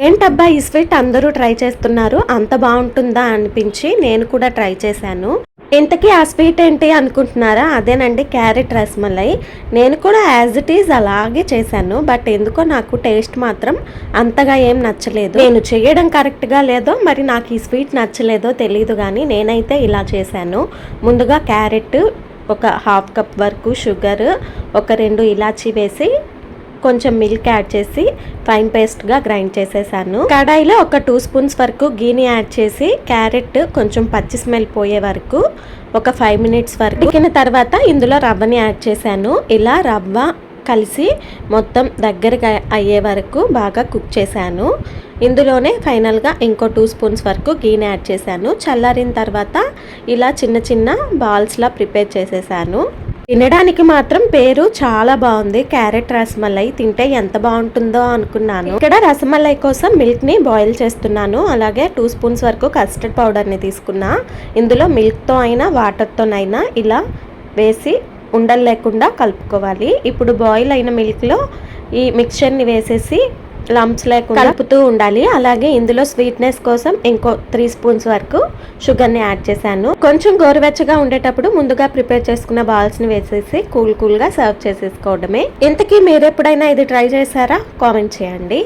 ఏంటబ్బా ఈ స్వీట్ అందరూ ట్రై చేస్తున్నారు, అంత బాగుంటుందా అనిపించి నేను కూడా ట్రై చేశాను. ఇంతకీ ఆ స్వీట్ ఏంటి అనుకుంటున్నారా? అదేనండి క్యారెట్ రసమలై. నేను కూడా యాజ్ ఇట్ ఈజ్ అలాగే చేశాను. బట్ ఎందుకో నాకు టేస్ట్ మాత్రం అంతగా ఏం నచ్చలేదు. నేను చేయడం కరెక్ట్గా లేదో మరి నాకు ఈ స్వీట్ నచ్చలేదో తెలియదు, కానీ నేనైతే ఇలా చేశాను. ముందుగా క్యారెట్ ఒక హాఫ్ కప్ వరకు షుగర్, ఒక 2 ఇలాచీ వేసి కొంచెం మిల్క్ యాడ్ చేసి ఫైన్ పేస్ట్గా గ్రైండ్ చేసేసాను. కడాయిలో ఒక 2 స్పూన్స్ వరకు గీని యాడ్ చేసి క్యారెట్ కొంచెం పచ్చి స్మెల్ పోయే వరకు ఒక 5 మినిట్స్ వరకు ఉడికిన తర్వాత ఇందులో రవ్వని యాడ్ చేశాను. ఇలా రవ్వ కలిసి మొత్తం దగ్గరగా అయ్యే వరకు బాగా కుక్ చేశాను. ఇందులోనే ఫైనల్గా ఇంకో 2 స్పూన్స్ వరకు గీని యాడ్ చేశాను. చల్లారిన తర్వాత ఇలా చిన్న చిన్న బాల్స్లా ప్రిపేర్ చేసేసాను. తినడానికి మాత్రం పేరు చాలా బాగుంది, క్యారెట్ రసమలై. తింటే ఎంత బాగుంటుందో అనుకున్నాను. ఇక్కడ రసమలై కోసం మిల్క్ ని బాయిల్ చేస్తున్నాను. అలాగే 2 స్పూన్స్ వరకు కస్టర్డ్ పౌడర్ ని తీసుకున్నా. ఇందులో మిల్క్ తో అయినా వాటర్ తోనైనా ఇలా వేసి ఉండలు లేకుండా కలుపుకోవాలి. ఇప్పుడు బాయిల్ అయిన మిల్క్ లో ఈ మిక్చర్ ని వేసేసి లంప్స్ లేకుండా కలుపుతూ ఉండాలి. అలాగే ఇందులో స్వీట్నెస్ కోసం ఇంకో 3 స్పూన్స్ వరకు షుగర్ని యాడ్ చేశాను. కొంచెం గోరువెచ్చగా ఉండేటప్పుడు ముందుగా ప్రిపేర్ చేసుకున్న బాల్స్ని వేసేసి కూల్గా సర్వ్ చేసేసుకోవడమే. ఇంతకీ మీరు ఎప్పుడైనా ఇది ట్రై చేశారా? కామెంట్ చేయండి.